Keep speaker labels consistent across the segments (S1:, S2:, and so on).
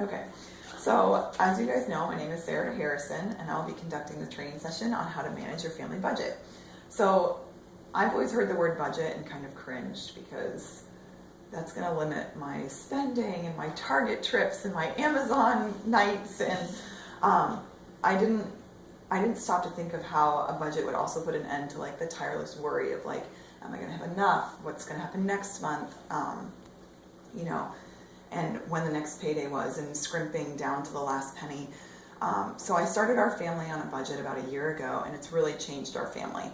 S1: Okay, so as you guys know, my name is Sarah Harrison, and I'll be conducting the training session on how to manage your family budget. So I've always heard the word budget and kind of cringed because that's going to limit my spending and my Target trips and my Amazon nights, and I didn't stop to think of how a budget would also put an end to like the tireless worry of like, am I going to have enough? What's going to happen next month? You know, and when the next payday was, and scrimping down to the last penny. So I started our family on a budget about a year ago, and it's really changed our family.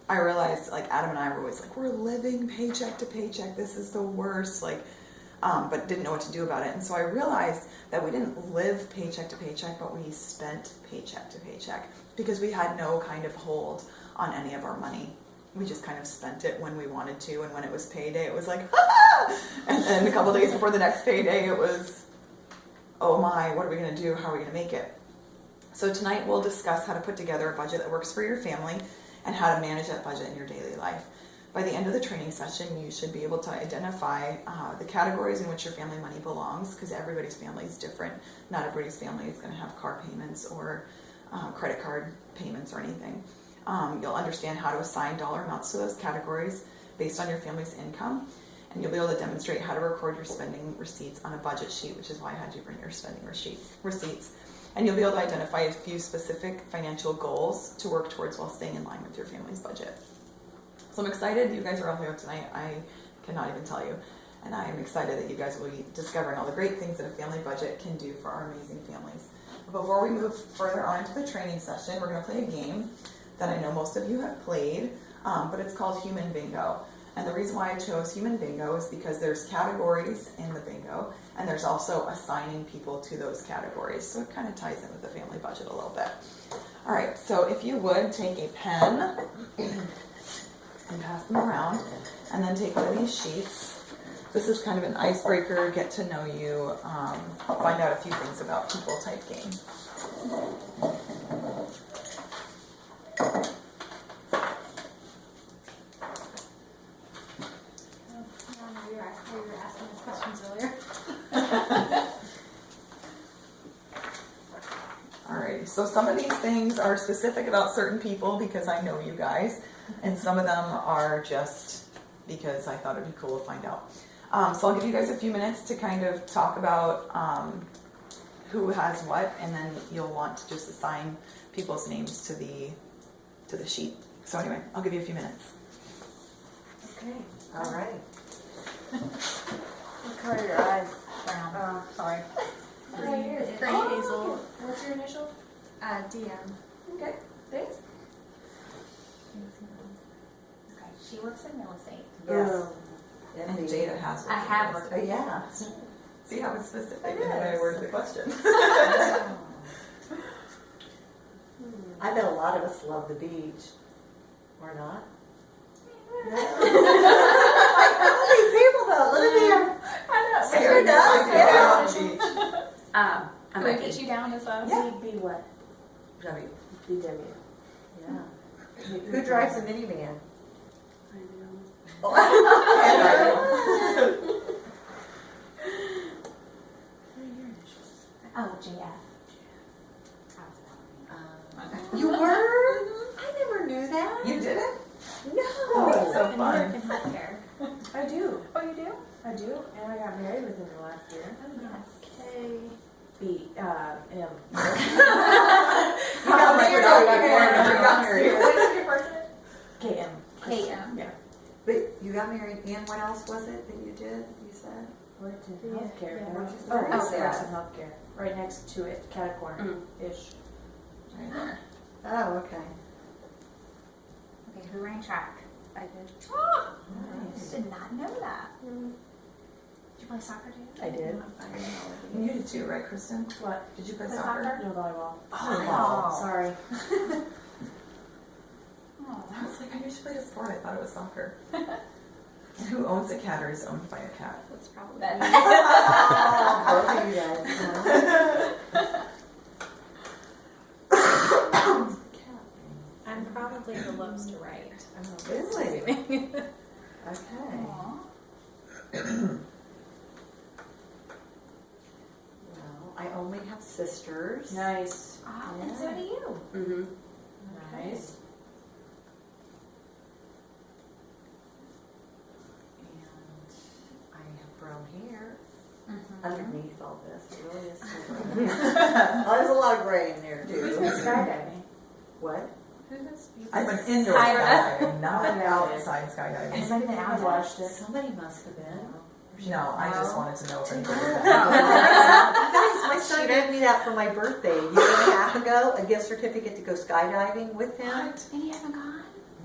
S1: I realized, like, Adam and I were always like, we're living paycheck to paycheck, this is the worst, like, but didn't know what to do about it. And so I realized that we didn't live paycheck to paycheck, but we spent paycheck to paycheck because we had no kind of hold on any of our money. We just kind of spent it when we wanted to, and when it was payday, it was like, ah! And then a couple days before the next payday, it was, oh my, what are we going to do? How are we going to make it? So tonight we'll discuss how to put together a budget that works for your family and how to manage that budget in your daily life. By the end of the training session, you should be able to identify the categories in which your family money belongs, because everybody's family is different. Not everybody's family is going to have car payments or credit card payments or anything. You'll understand how to assign dollar amounts to those categories based on your family's income, and you'll be able to demonstrate how to record your spending receipts on a budget sheet, which is why I had you bring your spending receipts. And you'll be able to identify a few specific financial goals to work towards while staying in line with your family's budget. So I'm excited you guys are all here tonight. I cannot even tell you. And I am excited that you guys will be discovering all the great things that a family budget can do for our amazing families. But before we move further on into the training session, we're going to play a game that I know most of you have played, but it's called Human Bingo. And the reason why I chose Human Bingo is because there's categories in the bingo, and there's also assigning people to those categories. So it kind of ties in with the family budget a little bit. All right, so if you would take a pen and pass them around, and then take one of these sheets. This is kind of an icebreaker, get to know you, find out a few things about people type game.
S2: We were asking us questions earlier.
S1: Alrighty, so some of these things are specific about certain people because I know you guys, and some of them are just because I thought it'd be cool to find out. So I'll give you guys a few minutes to kind of talk about who has what, and then you'll want to just assign people's names to the sheet. So anyway, I'll give you a few minutes.
S3: Okay, all right.
S2: What color are your eyes? Brown. Sorry.
S3: Right here.
S2: It's gray hazel.
S3: What's your initial?
S2: DM.
S3: Okay, thanks.
S2: Okay. She works in real estate.
S3: Yes.
S1: And Jada has one.
S2: I have worked.
S3: Oh, yeah.
S1: See how it's specific
S3: It
S1: in the way I
S3: is.
S1: worded the question.
S3: I bet a lot of us love the beach. Or not? These people though, look at them.
S2: I know.
S3: Sarah does, yeah.
S2: I'm
S4: Can
S2: gonna
S4: we get you down as a...
S3: Yeah.
S4: Be what?
S3: W.
S4: BW.
S3: Yeah. Who drives a minivan?
S4: I know.
S2: Oh, JF.
S3: You were? I never knew that.
S1: You did it?
S3: No.
S1: Oh, that's so
S2: In
S1: fun.
S2: American healthcare.
S4: I do.
S2: Oh, you do?
S4: I do. And I got married within the last year.
S2: Oh, yes.
S4: B, M.
S3: You got married.
S2: What is your first name?
S4: KM.
S2: KM.
S4: Yeah.
S3: But you got married, and what else was it that you did, you said?
S4: Worked in
S2: Yeah.
S4: healthcare.
S2: Yeah.
S4: Worked
S3: Oh,
S4: in
S3: yes,
S4: Sarah's
S3: yes.
S4: in healthcare. Right next to it, cat corner-ish.
S1: Right there.
S3: Oh, okay.
S2: Okay, who ran track?
S4: I did.
S2: Oh,
S3: Nice.
S2: did not know that. Did you play soccer too?
S4: I did.
S1: You did too, right, Kristen?
S4: What?
S1: Did you play
S2: Play
S1: soccer?
S2: soccer?
S4: No volleyball.
S1: Oh,
S4: Sorry.
S2: Oh,
S1: I was like, I knew she played a sport. I thought it was soccer. And who owns a cat or is owned by a cat?
S2: that's probably
S3: Oh, both of you guys.
S5: I'm probably the lowest to write.
S3: Really? Okay.
S2: Aw.
S3: sisters.
S4: Nice.
S2: Oh, and so do you.
S5: Mm-hmm.
S4: Nice.
S3: And I have brown hair
S2: Mm-hmm.
S3: underneath all this. It really is still brown hair. Oh, there's a lot of gray in there
S4: Who's
S3: too.
S4: been skydiving?
S3: What?
S1: I've been indoor skydiving, not outside skydiving.
S4: Anybody been out watched it?
S3: Somebody must have been.
S1: No, I just wanted to know if anybody did
S3: You
S1: that.
S3: guys, my son gave me that for my birthday a year and a half ago, a gift certificate to go skydiving with him.
S2: And you haven't gone?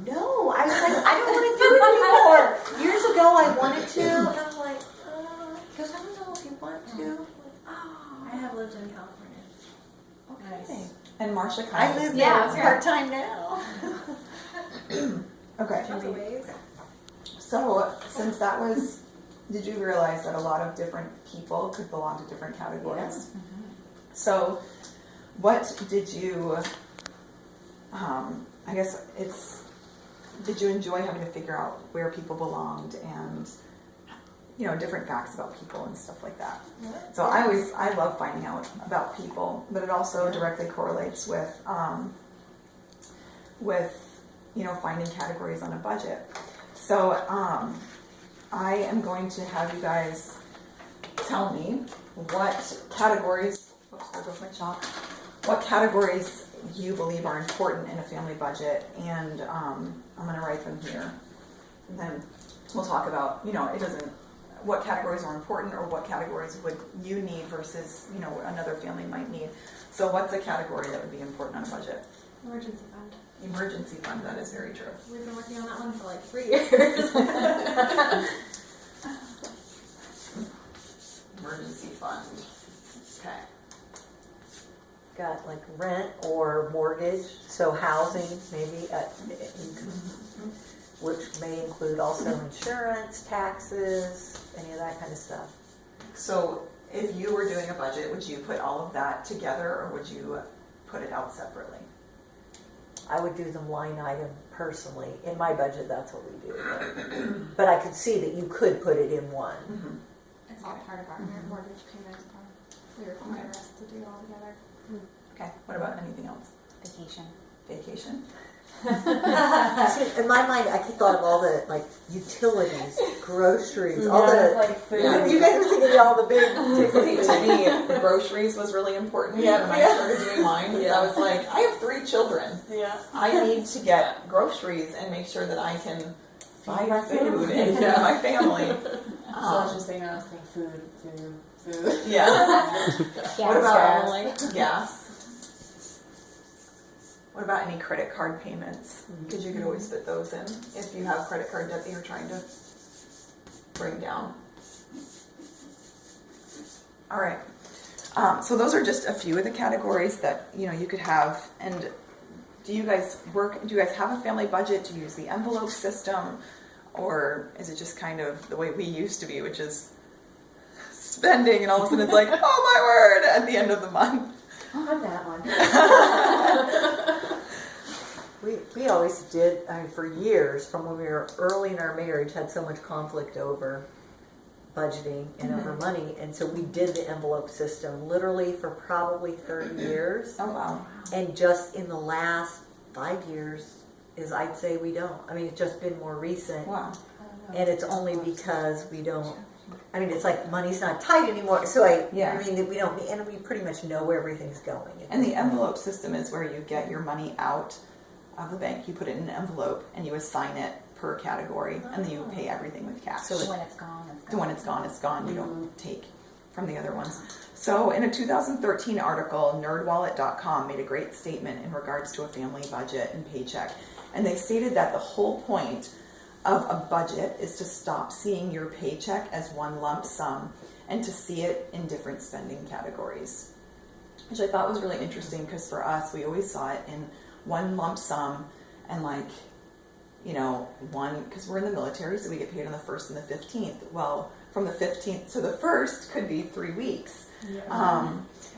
S3: No, I was like, I don't want to do it anymore. Years ago, I wanted to, and I'm like, he goes, I don't know if you want to.
S2: Oh.
S5: I have lived in California.
S3: Okay.
S1: And Marcia
S3: I
S1: kind of.
S3: live
S2: Yeah.
S3: there part time now.
S1: Okay.
S5: Lots of ways.
S1: So, since that was, did you realize that a lot of different people could belong to different categories? So, what did you, I guess did you enjoy having to figure out where people belonged and, different facts about people and stuff like that? So I love finding out about people, but it also directly correlates with, finding categories on a budget. So, I am going to have you guys tell me what categories, there goes my chalk, what categories you believe are important in a family budget, and I'm going to write them here. And then we'll talk about, what categories are important or what categories would you need versus, another family might need. So what's a category that would be important on a budget?
S5: Emergency fund.
S1: Emergency fund, that is very true.
S5: We've been working on that one for like 3 years.
S1: Emergency fund. Okay.
S3: Got like rent or mortgage, so housing maybe, which may include also insurance, taxes, any of that kind of stuff.
S1: So if you were doing a budget, would you put all of that together or would you put it out separately?
S3: I would do them line item personally. In my budget, that's what we do. But I could see that you could put it in one.
S5: It's all part of our mortgage payment. We require us to do all together.
S1: Okay, what about anything else?
S2: Vacation.
S1: Vacation?
S3: See, in my mind, I could thought of all the like utilities, groceries, all
S4: Yeah, it's
S3: the.
S4: like food.
S3: You guys are thinking of all the big.
S1: To me, groceries was really important when I started doing mine. Because I was like, I have 3 children.
S4: Yeah.
S1: I need to get groceries and make sure that I can buy
S4: my
S1: food
S4: family.
S1: and feed my family.
S4: So I was just saying, I was thinking food.
S1: Yeah. What about
S2: gas.
S1: gas? What about any credit card payments? Because you could always fit those in if you have credit card debt that you're trying to bring down. All right. So those are just a few of the categories that you could have. And do you guys have a family budget? Do you use the envelope system, or is it just kind of the way we used to be, which is spending and all of a sudden it's like, oh my word, at the end of the month?
S4: I'm that one.
S3: We always did, for years, from when we were early in our marriage, had so much conflict over budgeting and over money, and so we did the envelope system literally for probably 30 years.
S1: Oh wow.
S3: And just in the last 5 years, I'd say we don't. I mean, it's just been more recent.
S1: Wow.
S3: And it's only because we don't. I mean, it's like money's not tight anymore. So I mean, we don't, and we pretty much know where everything's going.
S1: And the envelope system is where you get your money out of the bank. You put it in an envelope and you assign it per category, and then you pay everything with cash.
S2: So when it's gone, it's gone.
S1: So when it's gone, it's gone. You don't take from the other ones. So in a 2013 article, nerdwallet.com made a great statement in regards to a family budget and paycheck. And they stated that the whole point of a budget is to stop seeing your paycheck as one lump sum and to see it in different spending categories, which I thought was really interesting because for us, we always saw it in one lump sum and because we're in the military, so we get paid on the 1st and the 15th. Well, from the 15th to the 1st could be 3 weeks.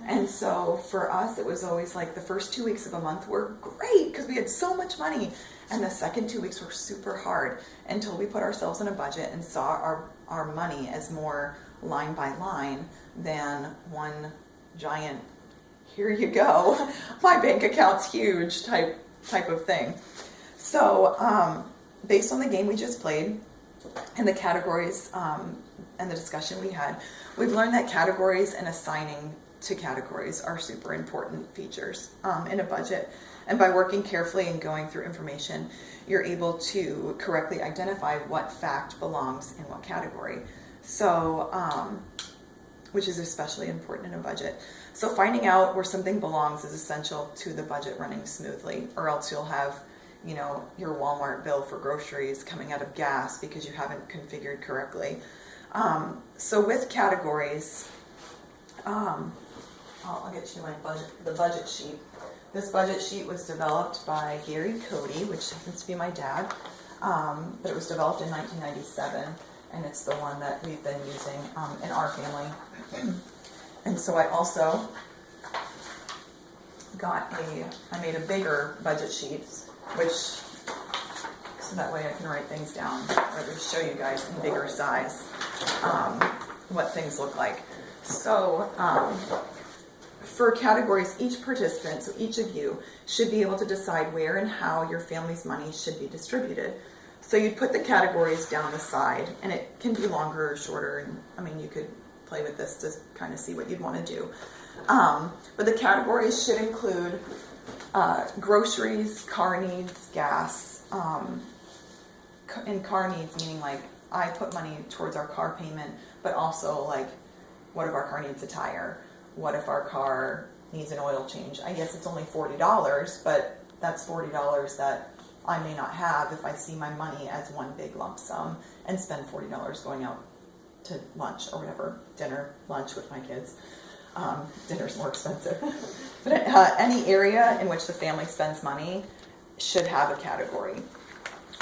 S1: And so for us, it was always like the first 2 weeks of a month were great because we had so much money. And the second 2 weeks were super hard until we put ourselves in a budget and saw our money as more line by line than one giant here you go, my bank account's huge type of thing. So based on the game we just played and the categories and the discussion we had, we've learned that categories and assigning to categories are super important features in a budget. And by working carefully and going through information, you're able to correctly identify what fact belongs in what category. So, which is especially important in a budget. So finding out where something belongs is essential to the budget running smoothly, or else you'll have, you know, your Walmart bill for groceries coming out of gas because you haven't configured correctly. So with categories, I'll get you the budget sheet. This budget sheet was developed by Gary Cody, which happens to be my dad, but it was developed in 1997, and it's the one that we've been using in our family. And so I also I made a bigger budget sheet, so that way I can write things down, or just show you guys in bigger size what things look like. So for categories, each participant, so each of you, should be able to decide where and how your family's money should be distributed. So you'd put the categories down the side, and it can be longer or shorter, and I mean, you could play with this to kind of see what you'd want to do. But the categories should include groceries, car needs, gas, and car needs meaning like I put money towards our car payment, but also like, what if our car needs a tire? What if our car needs an oil change? I guess it's only $40, but that's $40 that I may not have if I see my money as one big lump sum and spend $40 going out to lunch or whatever, dinner, lunch with my kids. Dinner's more expensive. But any area in which the family spends money should have a category,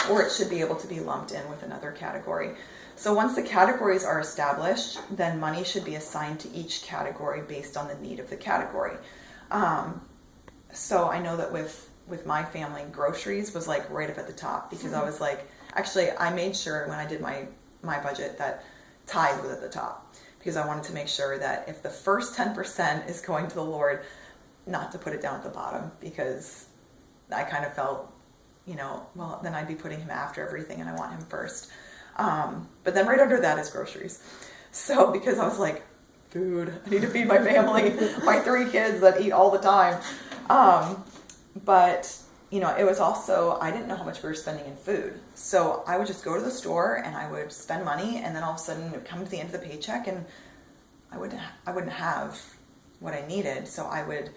S1: or it should be able to be lumped in with another category. So once the categories are established, then money should be assigned to each category based on the need of the category. So I know that with my family, groceries was like right up at the top, because I was like, actually I made sure when I did my budget that tithe was at the top, because I wanted to make sure that if the first 10% is going to the Lord, not to put it down at the bottom, because I kind of felt, you know, well, then I'd be putting him after everything and I want him first. But then right under that is groceries. So because I was like, food, I need to feed my family, my 3 kids that eat all the time. But, you know, it was also, I didn't know how much we were spending in food. So I would just go to the store and I would spend money, and then all of a sudden it would come to the end of the paycheck and I wouldn't have what I needed. So I would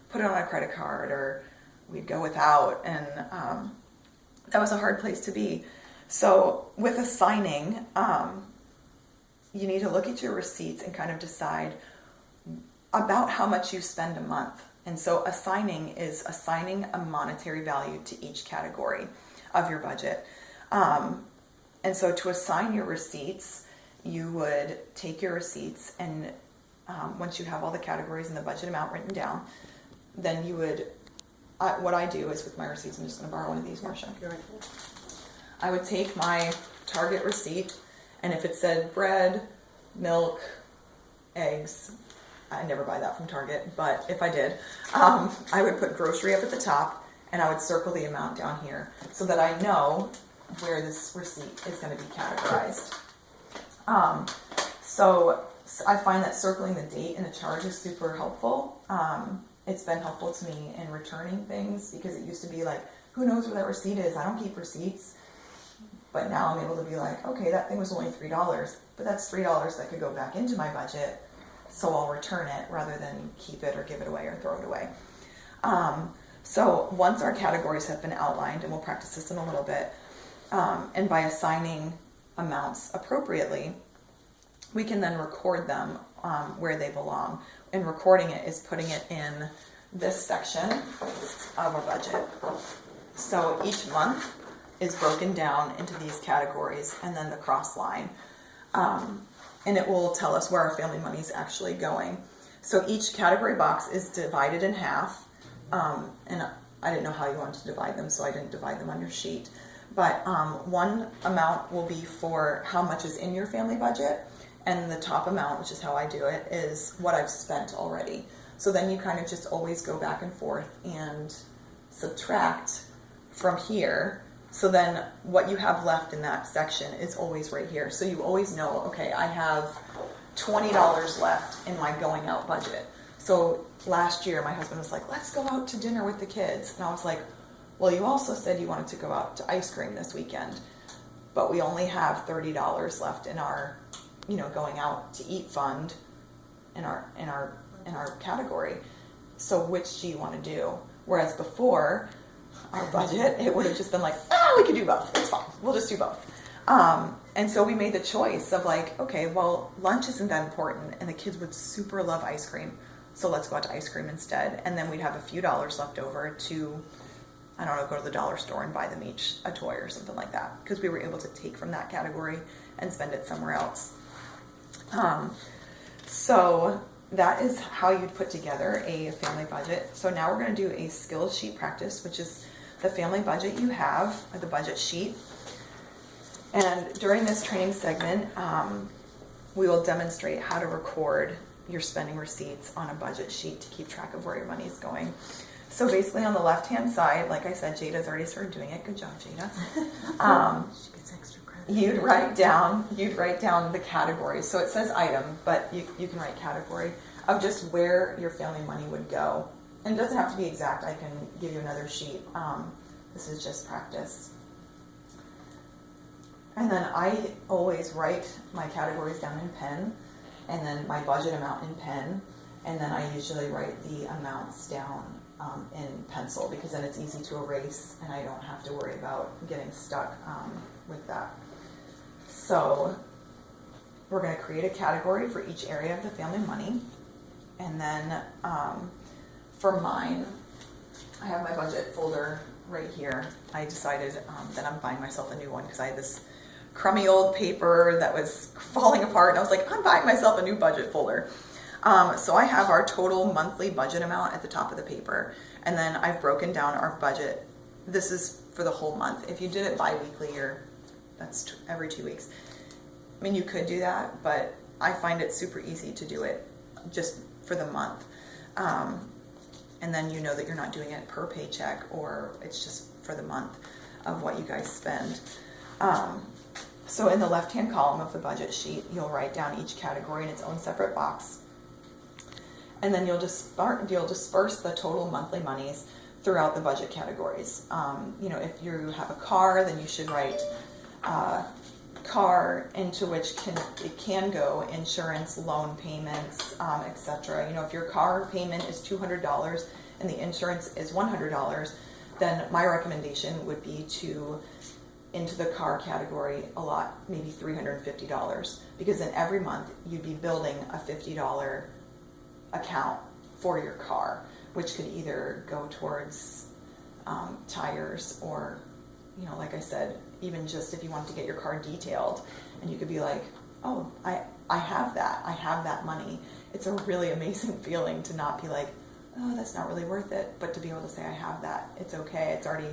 S1: put it on a credit card, or we'd go without. And that was a hard place to be. So with assigning, you need to look at your receipts and kind of decide about how much you spend a month. And so assigning is assigning a monetary value to each category of your budget. And so to assign your receipts, you would take your receipts and once you have all the categories and the budget amount written down, then you would, what I do is with my receipts, I'm just going to borrow one of these, Marcia. I would take my Target receipt, and if it said bread, milk, eggs, I never buy that from Target, but if I did, I would put grocery up at the top, and I would circle the amount down here so that I know where this receipt is going to be categorized. So I find that circling the date and the charge is super helpful. It's been helpful to me in returning things, because it used to be like, who knows where that receipt is? I don't keep receipts. But now I'm able to be like, okay, that thing was only $3, but that's $3 that could go back into my budget, so I'll return it rather than keep it or give it away or throw it away. So once our categories have been outlined, and we'll practice this in a little bit, and by assigning amounts appropriately, we can then record them where they belong. And recording it is putting it in this section of a budget. So each month is broken down into these categories, and then the cross line. And it will tell us where our family money is actually going. So each category box is divided in half. And I didn't know how you wanted to divide them, so I didn't divide them on your sheet. But one amount will be for how much is in your family budget, and the top amount, which is how I do it, is what I've spent already. So then you kind of just always go back and forth and subtract from here. So then what you have left in that section is always right here. So you always know, okay, I have $20 left in my going out budget. So last year my husband was like, let's go out to dinner with the kids. And I was like, well, you also said you wanted to go out to ice cream this weekend, but we only have $30 left in our, going out to eat fund in our category. So which do you want to do? Whereas before our budget, it would have just been like, we could do both. It's fine. We'll just do both. And so we made the choice of like, okay, well, lunch isn't that important, and the kids would super love ice cream, so let's go out to ice cream instead. And then we'd have a few dollars left over to, I don't know, go to the dollar store and buy them each a toy or something like that, because we were able to take from that category and spend it somewhere else. So that is how you'd put together a family budget. So now we're going to do a skills sheet practice, which is the family budget you have, or the budget sheet. And during this training segment, we will demonstrate how to record your spending receipts on a budget sheet to keep track of where your money is going. So basically on the left-hand side, like I said, Jada's already started doing it. Good job, Jada.
S3: She gets extra credit.
S1: You'd write down the categories. So it says item, but you can write category of just where your family money would go. And it doesn't have to be exact. I can give you another sheet. This is just practice. And then I always write my categories down in pen, and then my budget amount in pen, and then I usually write the amounts down in pencil, because then it's easy to erase and I don't have to worry about getting stuck with that. So we're going to create a category for each area of the family money, and then for mine, I have my budget folder right here. I decided that I'm buying myself a new one because I had this crummy old paper that was falling apart, and I was like, I'm buying myself a new budget folder. So I have our total monthly budget amount at the top of the paper, and then I've broken down our budget. This is for the whole month. If you did it bi-weekly, that's every 2 weeks. I mean, you could do that, but I find it super easy to do it just for the month. And then you know that you're not doing it per paycheck, or it's just for the month of what you guys spend. So in the left-hand column of the budget sheet, you'll write down each category in its own separate box. And then you'll disperse the total monthly monies throughout the budget categories. If you have a car, then you should write car, into which it can go insurance, loan payments, etc. If your car payment is $200 and the insurance is $100, then my recommendation would be to into the car category maybe $350, because then every month you'd be building a $50 account for your car, which could either go towards tires, or like I said, even just if you want to get your car detailed, and you could be like, oh, I have that money. It's a really amazing feeling to not be like, oh, that's not really worth it, but to be able to say I have that, it's okay, it's already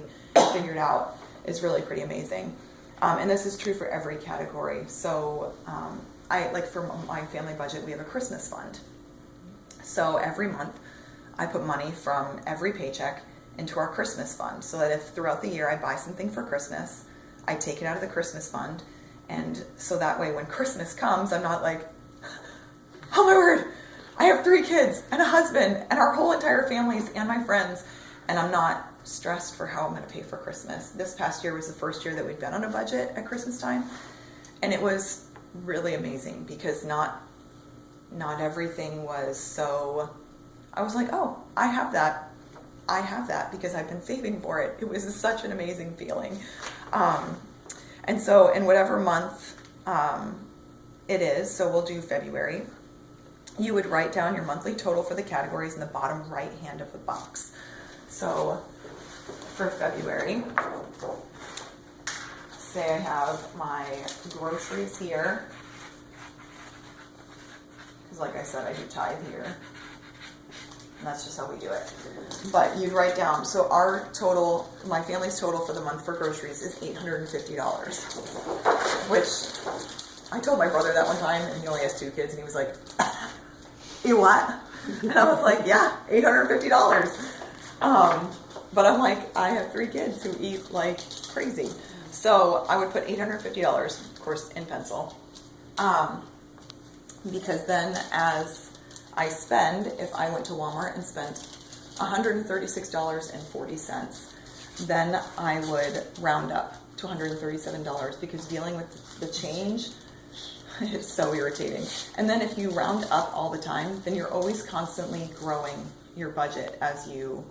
S1: figured out, is really pretty amazing. And this is true for every category. So for my family budget, we have a Christmas fund. So every month I put money from every paycheck into our Christmas fund, so that if throughout the year I buy something for Christmas, I take it out of the Christmas fund. And so that way when Christmas comes, I'm not like, oh my word, I have 3 kids and a husband and our whole entire families and my friends, and I'm not stressed for how I'm going to pay for Christmas. This past year was the first year that we'd been on a budget at Christmas time, and it was really amazing, because not everything was so, I was like, oh, I have that because I've been saving for it. It was such an amazing feeling. And so in whatever month it is, so we'll do February, you would write down your monthly total for the categories in the bottom right hand of the box. So for February, say I have my groceries here, because like I said, I do tithe here, and that's just how we do it. But you'd write down, so our total, my family's total for the month for groceries is $850, which I told my brother that one time, and he only has 2 kids, and he was like, you what? And I was like, yeah, $850. But I'm like, I have 3 kids who eat like crazy. So I would put $850, of course, in pencil. Because then as I spend, if I went to Walmart and spent $136.40, then I would round up to $137 because dealing with the change is so irritating. And then if you round up all the time, then you're always constantly growing your budget as you're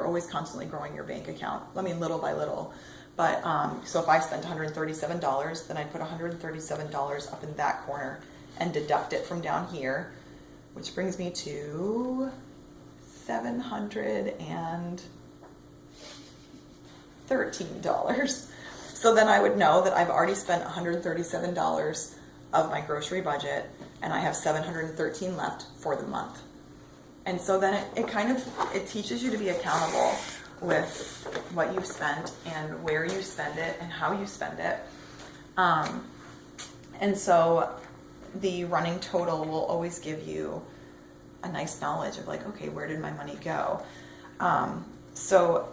S1: always constantly growing your bank account. I mean, little by little. But so if I spent $137, then I'd put $137 up in that corner and deduct it from down here, which brings me to $713. So then I would know that I've already spent $137 of my grocery budget, and I have $713 left for the month. And so then it teaches you to be accountable with what you've spent and where you spend it and how you spend it. And so the running total will always give you a nice knowledge of like, okay, where did my money go? So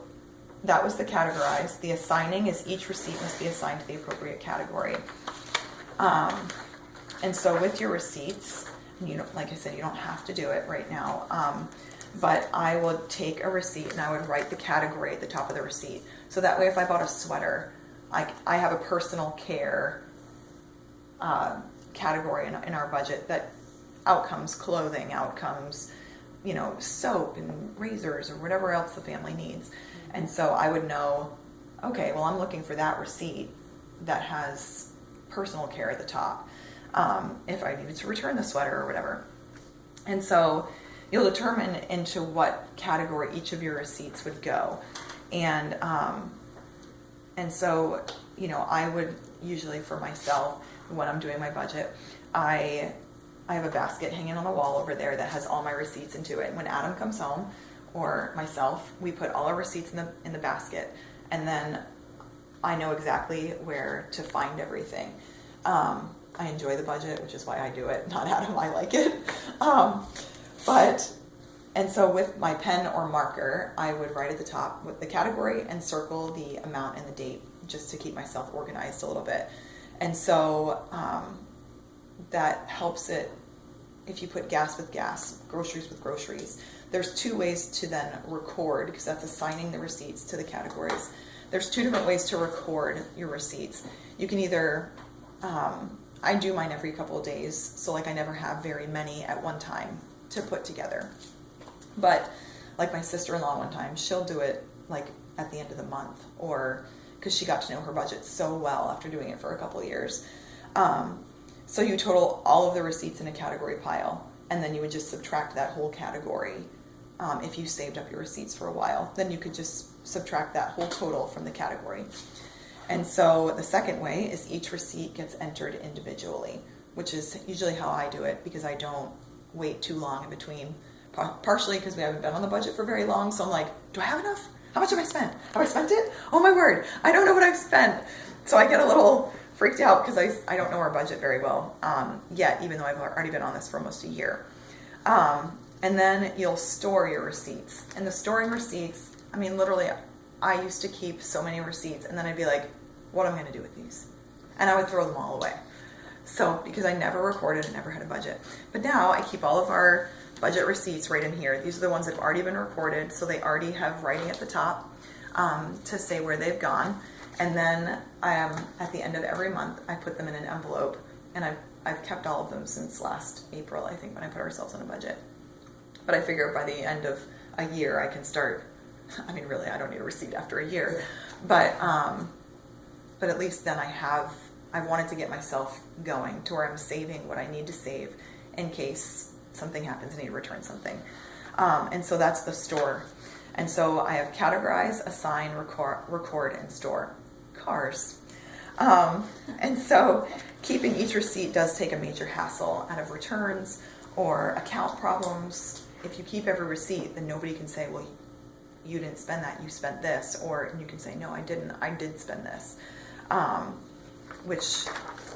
S1: that was the categorize. The assigning is each receipt must be assigned to the appropriate category. And so with your receipts, like I said, you don't have to do it right now. But I would take a receipt and I would write the category at the top of the receipt. So that way, if I bought a sweater, I have a personal care category in our budget that outcomes clothing, outcomes, soap and razors or whatever else the family needs. And so I would know, okay, well, I'm looking for that receipt that has personal care at the top. If I needed to return the sweater or whatever. And so you'll determine into what category each of your receipts would go. And so, I would usually, for myself, when I'm doing my budget, I have a basket hanging on the wall over there that has all my receipts into it. When Adam comes home, or myself, we put all our receipts in the basket, and then I know exactly where to find everything. I enjoy the budget, which is why I do it, not Adam, I like it. And so with my pen or marker, I would write at the top with the category and circle the amount and the date just to keep myself organized a little bit. And so that helps it if you put gas with gas, groceries with groceries. There's 2 ways to then record, because that's assigning the receipts to the categories. There's 2 different ways to record your receipts. You can either, I do mine every couple of days, so like I never have very many at one time to put together. But like my sister-in-law one time, she'll do it like at the end of the month, or because she got to know her budget so well after doing it for a couple of years. So you total all of the receipts in a category pile, and then you would just subtract that whole category. If you saved up your receipts for a while, then you could just subtract that whole total from the category. And so the second way is each receipt gets entered individually, which is usually how I do it, because I don't wait too long in between. Partially because we haven't been on the budget for very long, so I'm like, do I have enough? How much have I spent? Have I spent it? Oh my word, I don't know what I've spent. So I get a little freaked out because I don't know our budget very well yet, even though I've already been on this for almost a year. And then you'll store your receipts. And the storing receipts, I mean, literally, I used to keep so many receipts, and then I'd be like, what am I going to do with these? And I would throw them all away. So, because I never recorded and never had a budget. But now I keep all of our budget receipts right in here. These are the ones that have already been recorded, so they already have writing at the top to say where they've gone. And then at the end of every month, I put them in an envelope, and I've kept all of them since last April, I think, when I put ourselves on a budget. But I figure by the end of a year, I can start. I mean, really, I don't need a receipt after a year, but at least then I wanted to get myself going to where I'm saving what I need to save in case something happens and I need to return something. And so that's the store. And so I have categorize, assign, record, and store. Cars. And so keeping each receipt does take a major hassle out of returns or account problems. If you keep every receipt, then nobody can say, well, you didn't spend that, you spent this. Or you can say, no, I didn't, I did spend this. Which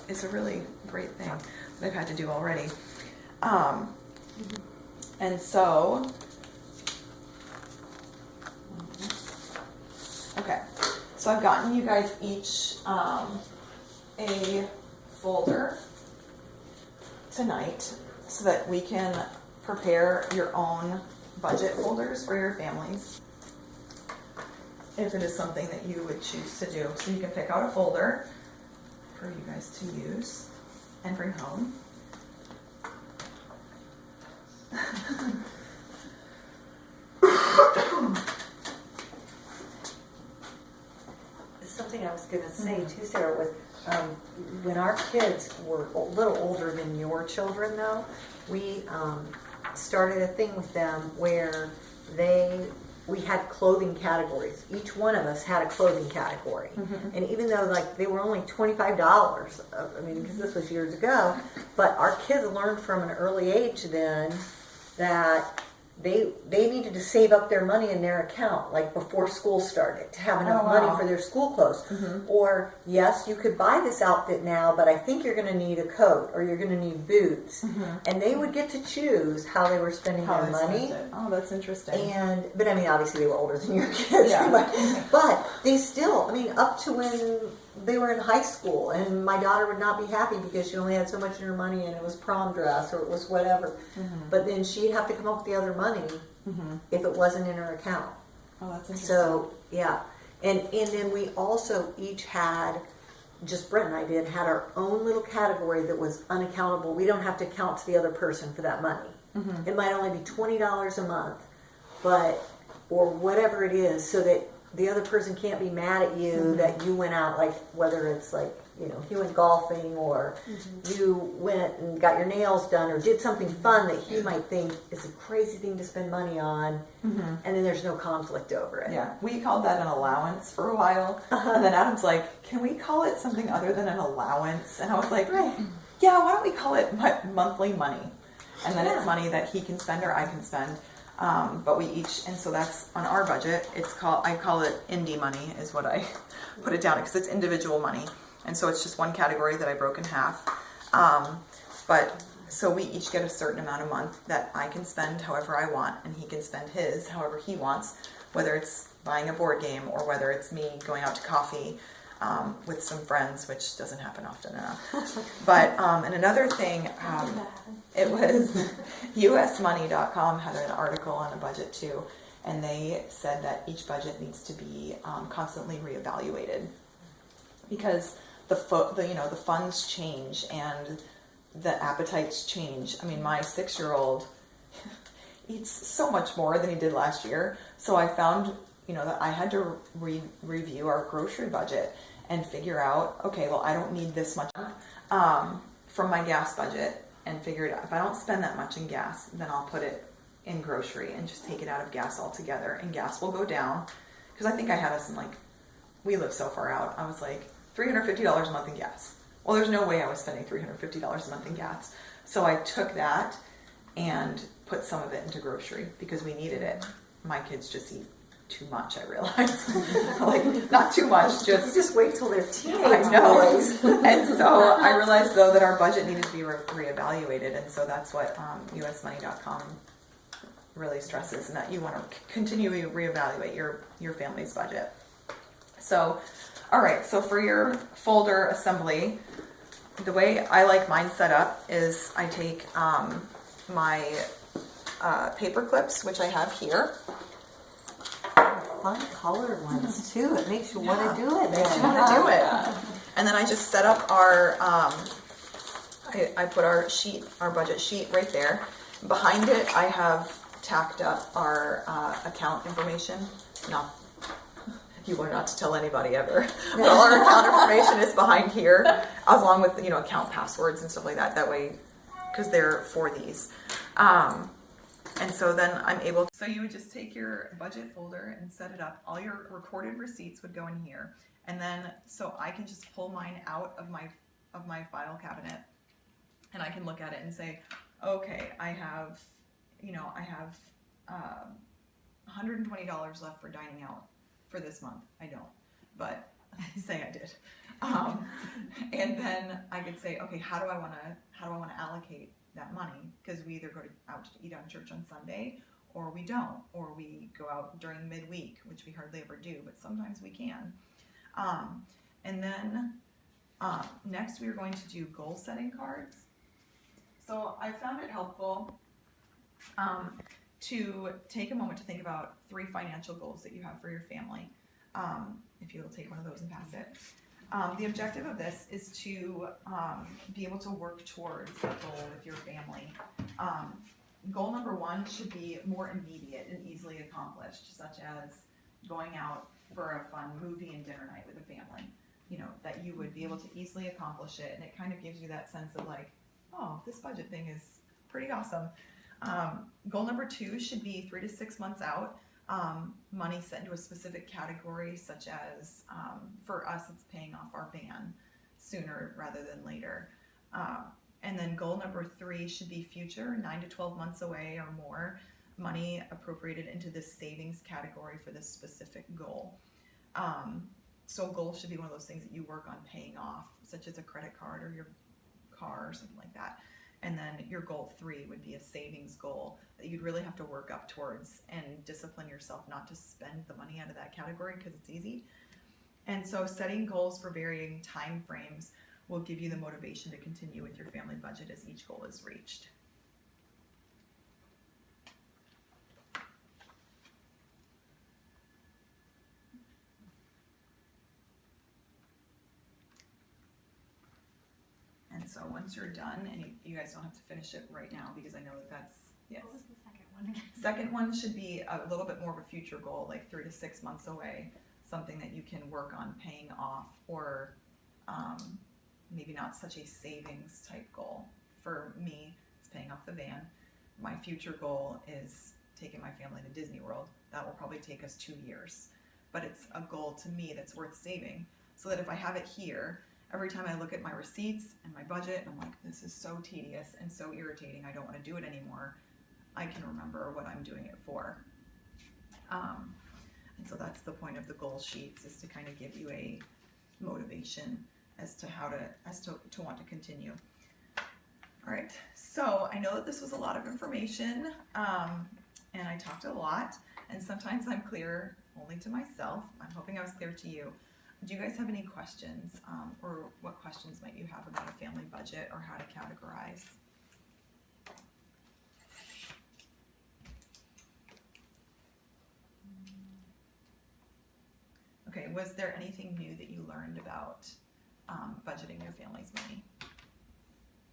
S1: is a really great thing that I've had to do already. And so, okay, so I've gotten you guys each a folder tonight so that we can prepare your own budget folders for your families if it is something that you would choose to do. So you can pick out a folder for you guys to use and bring home.
S3: Something I was going to say too, Sarah, was when our kids were a little older than your children, though, we started a thing with them where we had clothing categories. Each one of us had a clothing category, and even though like they were only $25, I mean, because this was years ago, but our kids learned from an early age then that they needed to save up their money in their account, like before school started, to have enough money for their school clothes. Or, yes, you could buy this outfit now, but I think you're going to need a coat or you're going to need boots. And they would get to choose how they were spending their money.
S1: Oh, that's interesting.
S3: But I mean, obviously they were older than your kids.
S1: Yeah.
S3: but they still, I mean, up to when they were in high school, and my daughter would not be happy because she only had so much in her money and it was prom dress or it was whatever. But then she'd have to come up with the other money if it wasn't in her account.
S1: Oh, that's interesting.
S3: So, yeah. And then we also each had, just Brent and I did, had our own little category that was unaccountable. We don't have to account to the other person for that money. It might only be $20 a month, or whatever it is, so that the other person can't be mad at you that you went out, like whether it's like, you know, he went golfing or you went and got your nails done or did something fun that he might think is a crazy thing to spend money on, and then there's no conflict over it.
S1: Yeah, we called that an allowance for a while, and then Adam's like, "Can we call it something other than an allowance?" And I was like, "Yeah, why don't we call it monthly money?" And then it's money that he can spend or I can spend. But we each, and so that's on our budget. I call it indie money is what I put it down, because it's individual money. And so it's just one category that I broke in half. But so we each get a certain amount a month that I can spend however I want, and he can spend his however he wants, whether it's buying a board game or whether it's me going out to coffee with some friends, which doesn't happen often enough. But, and another thing, it was usmoney.com had an article on a budget too, and they said that each budget needs to be constantly reevaluated, because the funds change and the appetites change. I mean, my 6-year-old eats so much more than he did last year, so I found that I had to review our grocery budget and figure out, okay, well, I don't need this much from my gas budget, and figured out if I don't spend that much in gas, then I'll put it in grocery and just take it out of gas altogether, and gas will go down. Because I think I had us in, like, we live so far out, I was like, $350 a month in gas. Well, there's no way I was spending $350 a month in gas. So I took that and put some of it into grocery because we needed it. My kids just eat too much, I realized. Like, not too much,
S3: just wait till they're teenage
S1: I know.
S3: boys.
S1: And so I realized, though, that our budget needed to be reevaluated, and so that's what usmoney.com really stresses, and that you want to continually reevaluate your family's budget. So, all right, so for your folder assembly, the way I like mine set up is I take my paper clips, which I have here.
S3: Fun colored ones too. It makes you want to do it.
S1: Makes you want to do it. And then I just set up our, I put our budget sheet right there. Behind it, I have tacked up our account information. No, you are not to tell anybody ever. But all our account information is behind here, along with account passwords and stuff like that. That way, because they're for these. And so then I'm able to, so you would just take your budget folder and set it up. All your recorded receipts would go in here. And then, so I can just pull mine out of my file cabinet, and I can look at it and say, okay, I have $120 left for dining out for this month. I don't, but say I did. And then I could say, okay, how do I want to allocate that money, because we either go out to eat on church on Sunday, or we don't, or we go out during midweek, which we hardly ever do, but sometimes we can. And then next we are going to do goal setting cards. So I found it helpful to take a moment to think about 3 financial goals that you have for your family. If you'll take one of those and pass it. The objective of this is to be able to work towards a goal with your family. Goal number 1 should be more immediate and easily accomplished, such as going out for a fun movie and dinner night with a family. You know, that you would be able to easily accomplish it, and it kind of gives you that sense of like, oh, this budget thing is pretty awesome. Goal number 2 should be 3 to 6 months out. Money set into a specific category, such as, for us, it's paying off our van sooner rather than later. And then goal number 3 should be future, 9 to 12 months away or more, money appropriated into this savings category for this specific goal. So goals should be one of those things that you work on paying off, such as a credit card or your car or something like that. And then your goal 3 would be a savings goal that you'd really have to work up towards and discipline yourself not to spend the money out of that category because it's easy. And so setting goals for varying time frames will give you the motivation to continue with your family budget as each goal is reached. And so once you're done, and you guys don't have to finish it right now because I know that that's, yes.
S2: What was the second one again?
S1: Second one should be a little bit more of a future goal, like 3 to 6 months away, something that you can work on paying off, or maybe not such a savings type goal. For me, it's paying off the van. My future goal is taking my family to Disney World. That will probably take us 2 years, but it's a goal to me that's worth saving, so that if I have it here, every time I look at my receipts and my budget, and I'm like, this is so tedious and so irritating, I don't want to do it anymore, I can remember what I'm doing it for. And so that's the point of the goal sheets, is to kind of give you a motivation as to how to want to continue. All right, so I know that this was a lot of information, and I talked a lot, and sometimes I'm clear only to myself. I'm hoping I was clear to you. Do you guys have any questions, or what questions might you have about a family budget or how to categorize? Okay, was there anything new that you learned about budgeting your family's money?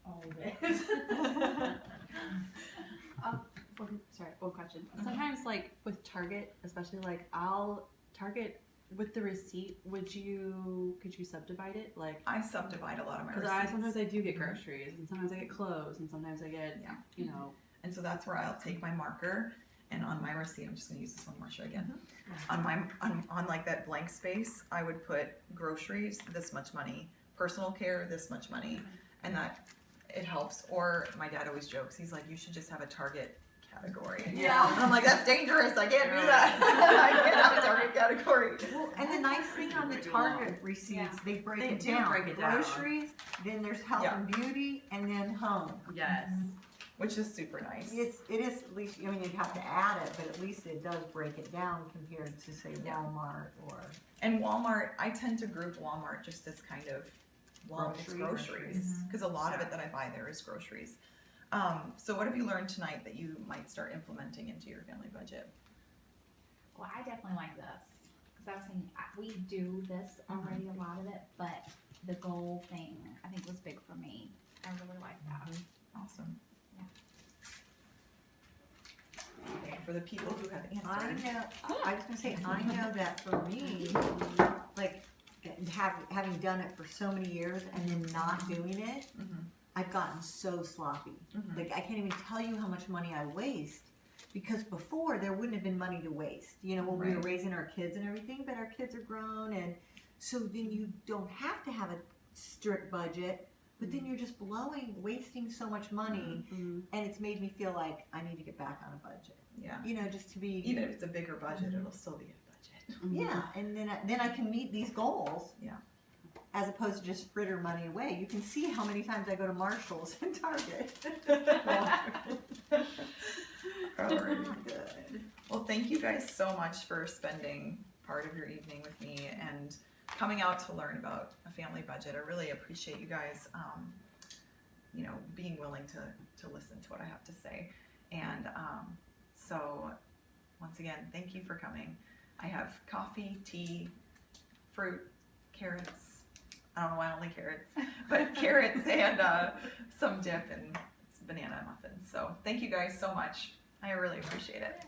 S4: All of it.
S6: One question. Sometimes, like with Target, especially, like I'll Target with the receipt. Could you subdivide it? Like
S1: I subdivide a lot of my
S6: because
S1: receipts.
S6: sometimes I do get groceries, and sometimes I get clothes, and sometimes I get
S1: And so that's where I'll take my marker, and on my receipt, I'm just going to use this one marker again. On like that blank space, I would put groceries, this much money, personal care, this much money, and that it helps. Or my dad always jokes, he's like, you should just have a Target category.
S3: Yeah.
S1: And I'm like, that's dangerous. I can't do that. I can't have a Target category.
S3: Well, and the nice thing on the Target receipts, they break
S6: They
S3: it
S6: do
S3: down.
S6: break it down.
S3: Groceries, then there's health
S1: Yeah.
S3: and beauty, and then home.
S6: yes.
S1: Which is super nice.
S3: It is at least, I mean, you'd have to add it, but at least it does break it down compared to, say,
S1: Yeah.
S3: Walmart or.
S1: And Walmart, I tend to group Walmart just as kind of, well, it's groceries. Because a lot of it that I buy there is groceries. So what have you learned tonight that you might start implementing into your family budget?
S2: Well, I definitely like this because I was thinking we do this already, a lot of it, but the goal thing I think was big for me. I really like that.
S1: Awesome.
S2: Yeah.
S1: Okay, for the people who have
S3: I
S1: answered.
S3: know, I was gonna say, I know that for me, like, having done it for so many years and then not doing it,
S1: Mhm.
S3: I've gotten so sloppy.
S1: Mhm.
S3: Like, I can't even tell you how much money I waste, because before there wouldn't have been money to waste, you know, when we were
S1: Right.
S3: raising our kids and everything, but our kids are grown, and so then you don't have to have a strict budget, but then you're just wasting so much money,
S6: Mm-hmm.
S3: and it's made me feel like I need to get back on a budget,
S1: Yeah.
S3: you know, just to be.
S1: Even if it's a bigger budget, it'll still be a budget.
S3: Yeah, and then I can meet these goals.
S1: Yeah.
S3: as opposed to just fritter money away. You can see how many times I go to Marshall's and Target.
S1: Alright.
S3: Good.
S1: Well, thank you guys so much for spending part of your evening with me and coming out to learn about a family budget. I really appreciate you guys, being willing to listen to what I have to say. And so, once again, thank you for coming. I have coffee, tea, fruit, carrots. I don't know why only carrots, but carrots and some dip and banana muffins. So, thank you guys so much. I really appreciate it.